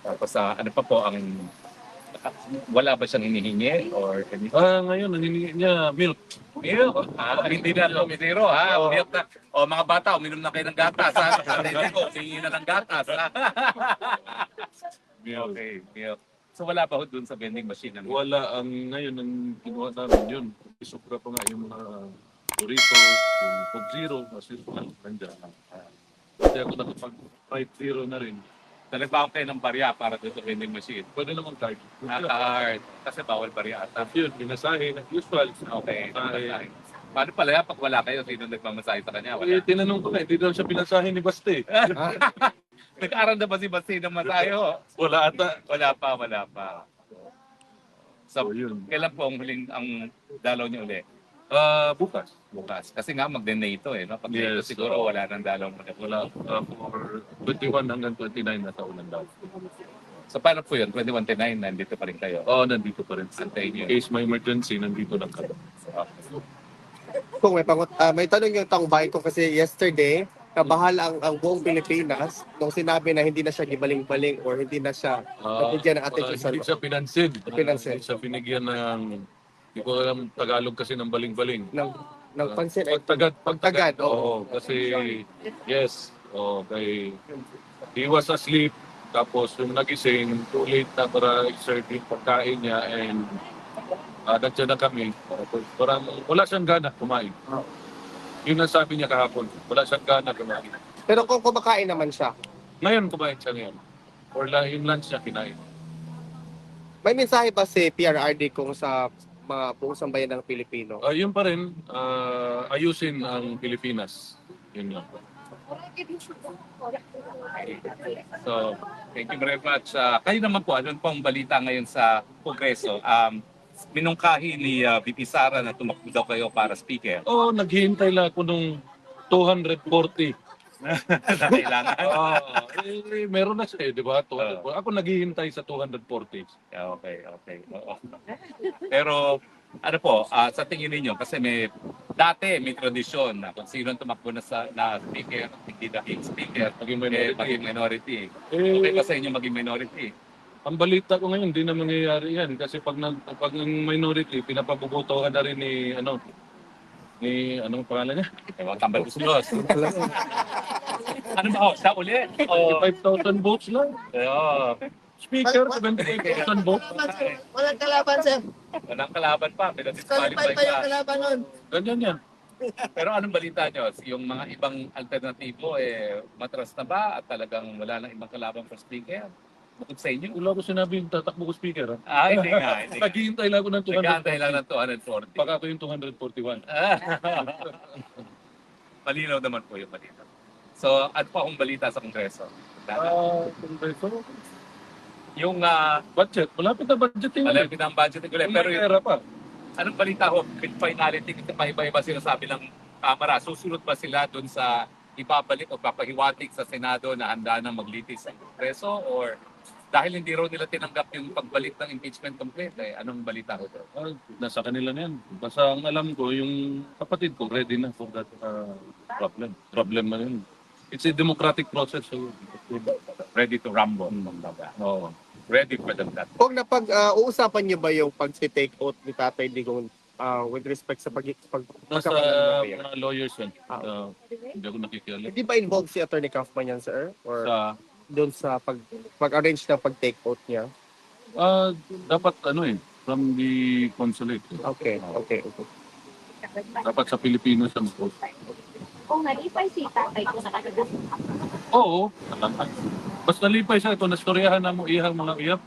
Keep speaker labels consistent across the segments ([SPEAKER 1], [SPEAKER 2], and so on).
[SPEAKER 1] Tapos ano pa po ang wala ba siyang hinihingi or anything?
[SPEAKER 2] Ngayon, naninihingi niya milk.
[SPEAKER 1] Milk. Hindi na lumidiro ha. Milk na. O mga bata, uminom na kayo ng gatas ha. Hindi ko, hingi na ng gatas ha.
[SPEAKER 2] Milk.
[SPEAKER 1] Okay, milk. So wala pa ho dun sa vending machine ng milk?
[SPEAKER 2] Wala ngayon ang ginawa namin yun. Isupra pa nga yung mga Doritos, yung Coke Zero, as usual, nandiyan. Kasi ako nakapag-5-0 na rin.
[SPEAKER 1] Nagbaon kayo ng barya para doon sa vending machine?
[SPEAKER 2] Pwede naman card.
[SPEAKER 1] Card. Kasi bawal barya ata.
[SPEAKER 2] At yun, pinasahe, usual.
[SPEAKER 1] Okay.
[SPEAKER 2] Pinasahe.
[SPEAKER 1] Paano pala yan pag wala kayo? Sino nagmamasahe sa kanya? Wala.
[SPEAKER 2] Tinanong ko na, hindi daw siya pinasahe ni Baste.
[SPEAKER 1] Nag-aaral na ba si Basti ng masahe ho?
[SPEAKER 2] Wala ata.
[SPEAKER 1] Wala pa. So,
[SPEAKER 2] Yun.
[SPEAKER 1] kailan po ang huling ang dalaw niyo uli?
[SPEAKER 2] Bukas.
[SPEAKER 1] Bukas. Kasi nga mag-donate no? Pag
[SPEAKER 2] Yes,
[SPEAKER 1] siguro wala nang dalaw mo.
[SPEAKER 2] Wala. For 21 hanggang 29 na taon daw.
[SPEAKER 1] So paano po yun? 21-29, nandito pa rin kayo?
[SPEAKER 2] Nandito pa rin.
[SPEAKER 1] Antayin
[SPEAKER 2] In
[SPEAKER 1] yun.
[SPEAKER 2] case may emergency, nandito lang kami.
[SPEAKER 3] Kung may tanong yung taong bahay ko kasi yesterday, kabahala ang buong Pilipinas nung sinabi na hindi na siya gibaling-baling or hindi na siya nabigyan ng attention sa
[SPEAKER 2] Hindi siya pinansin.
[SPEAKER 3] Pinansin.
[SPEAKER 2] Hindi siya binigyan ng... Hindi ko alam Tagalog kasi ng baling-baling.
[SPEAKER 3] ng pansin.
[SPEAKER 2] Pagtagad.
[SPEAKER 3] oo.
[SPEAKER 2] Kasi, yes. Kay, he was asleep. Tapos yung nagising, too late na para i-serve yung pagkain niya and nandiyan na kami. Parang wala siyang gana kumain. Yun ang sabi niya kahapon. Wala siyang gana kumain.
[SPEAKER 3] Pero kung kumakain naman siya,
[SPEAKER 2] Ngayon kumain siya ngayon. Or yung lunch niya kinain.
[SPEAKER 3] may mensahe ba si PRRD kung sa mga buong sambayan ng Pilipino?
[SPEAKER 2] Yun pa rin, ayusin ang Pilipinas. Yun lang.
[SPEAKER 1] So, thank you very much. Kayo naman po, ano pong balita ngayon sa Kongreso? Minungkahi ni VP Sara na tumakbo daw kayo para speaker.
[SPEAKER 2] Naghihintay lang ako nung 240.
[SPEAKER 1] Na kailangan.
[SPEAKER 2] Meron na siya di ba? Ako naghihintay sa 240.
[SPEAKER 1] Okay. Oo. Pero, ano po, sa tingin ninyo, kasi dati may tradisyon na kung sino ang tumakbo na speaker, hindi naging speaker, maging minority. Okay pa sa inyo maging minority?
[SPEAKER 2] Ang balita ko ngayon, hindi na mangyayari yan. Kasi pag ang minority, pinapabubutuhan na rin ni anong pangalan niya?
[SPEAKER 1] Tambal Kuslos. Ano ba? Siya uli?
[SPEAKER 2] 5,000 votes lang. Speaker, 75,000 votes.
[SPEAKER 4] Walang kalaban, sir.
[SPEAKER 1] Walang kalaban pa.
[SPEAKER 4] Qualified
[SPEAKER 1] Pinadisqualify
[SPEAKER 4] pa yung
[SPEAKER 1] ka.
[SPEAKER 4] kalaban nun.
[SPEAKER 2] Ganyan yan.
[SPEAKER 1] Pero anong balita nyo? Yung mga ibang alternatibo, matras na ba? At talagang wala nang ibang kalaban for speaker? Bukod sa inyo?
[SPEAKER 2] Wala ko sinabi yung tatakbo ko speaker. Ha?
[SPEAKER 1] Hindi nga.
[SPEAKER 2] Naghihintay lang ako ng 240.
[SPEAKER 1] Nagkantay lang ng 240.
[SPEAKER 2] Baka ako yung 241.
[SPEAKER 1] Malinaw naman po yung balita. So, ano pa akong balita sa Kongreso?
[SPEAKER 2] Kongreso?
[SPEAKER 1] Yung
[SPEAKER 2] Budget. Malapit na budgeting.
[SPEAKER 1] malapit ang budget ulit. Pero yung,
[SPEAKER 2] Pera pa.
[SPEAKER 1] anong balita ho? With finality, kasi paiba-iba sinasabi ng Kamara. Susunod ba sila dun sa ibabalik o papahiwatig sa Senado na handa na maglitis ang Kongreso? Or dahil hindi raw nila tinanggap yung pagbalik ng impeachment complaint, anong balita ho doon?
[SPEAKER 2] Nasa kanila na yan. Basta ang alam ko, yung kapatid ko, ready na for that problem. Problem na yun. It's a democratic process. So,
[SPEAKER 1] Ready to rumble.
[SPEAKER 2] Oo.
[SPEAKER 1] Ready for them that.
[SPEAKER 3] Kung uusapan niyo ba yung pag-take out ni Tatay Digong with respect sa
[SPEAKER 2] Nasa
[SPEAKER 3] pagkakaroon ng mayor?
[SPEAKER 2] mga lawyers yan. Hindi ako nakikialam.
[SPEAKER 3] Hindi ba involved si Attorney Kaufman yan, sir? Or
[SPEAKER 2] Sa,
[SPEAKER 3] doon sa pag-arrange ng pag-take out niya?
[SPEAKER 2] dapat from the consulate.
[SPEAKER 3] Okay.
[SPEAKER 2] Dapat sa Pilipino siya mag-post.
[SPEAKER 5] Kung nalipay si tatay ko sa kagagas.
[SPEAKER 2] Oo. Basta lipay siya ito, nastoryahan na mo ihang mga iyap.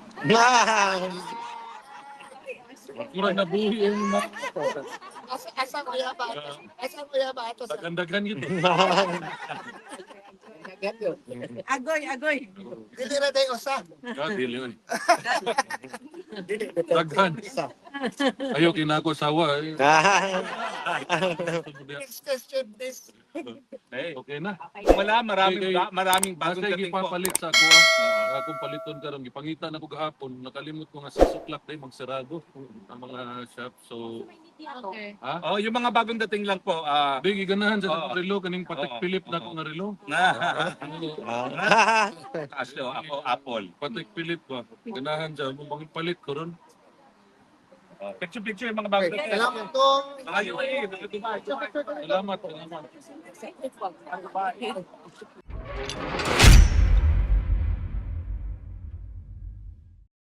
[SPEAKER 2] Mura na buhi yung mga
[SPEAKER 4] Asa ko yaba? Asa ko yaba ito, sir?
[SPEAKER 2] dagan-dagan yun.
[SPEAKER 5] Agoy.
[SPEAKER 4] Dili na tayo usa.
[SPEAKER 2] Dili yun. Daghan. Ayaw kinako sawa. Eh.
[SPEAKER 4] Next question, please.
[SPEAKER 1] Eh,
[SPEAKER 2] Okay na.
[SPEAKER 1] wala, maraming bagong
[SPEAKER 2] Basta
[SPEAKER 1] dating po.
[SPEAKER 2] ipapalit sa ako. Akong paliton karon gipangita na ko gahapon. Nakalimot ko nga 6 o'clock tayo magsarado ang mga shop. So,
[SPEAKER 5] Okay.
[SPEAKER 2] ha?
[SPEAKER 1] Oh, yung mga bagong dating lang po.
[SPEAKER 2] Big ganahan sa
[SPEAKER 1] Oo.
[SPEAKER 2] relo kaning Patek
[SPEAKER 1] Oo.
[SPEAKER 2] Philip na ko nga relo.
[SPEAKER 1] Aslo, ako Apple.
[SPEAKER 2] Patek Philip ba? Ganahan sa mo bang palit ko ron.
[SPEAKER 1] Picture yung mga bagong
[SPEAKER 3] Okay,
[SPEAKER 1] dating.
[SPEAKER 3] salamat kong
[SPEAKER 1] Ayun,
[SPEAKER 2] Salamat.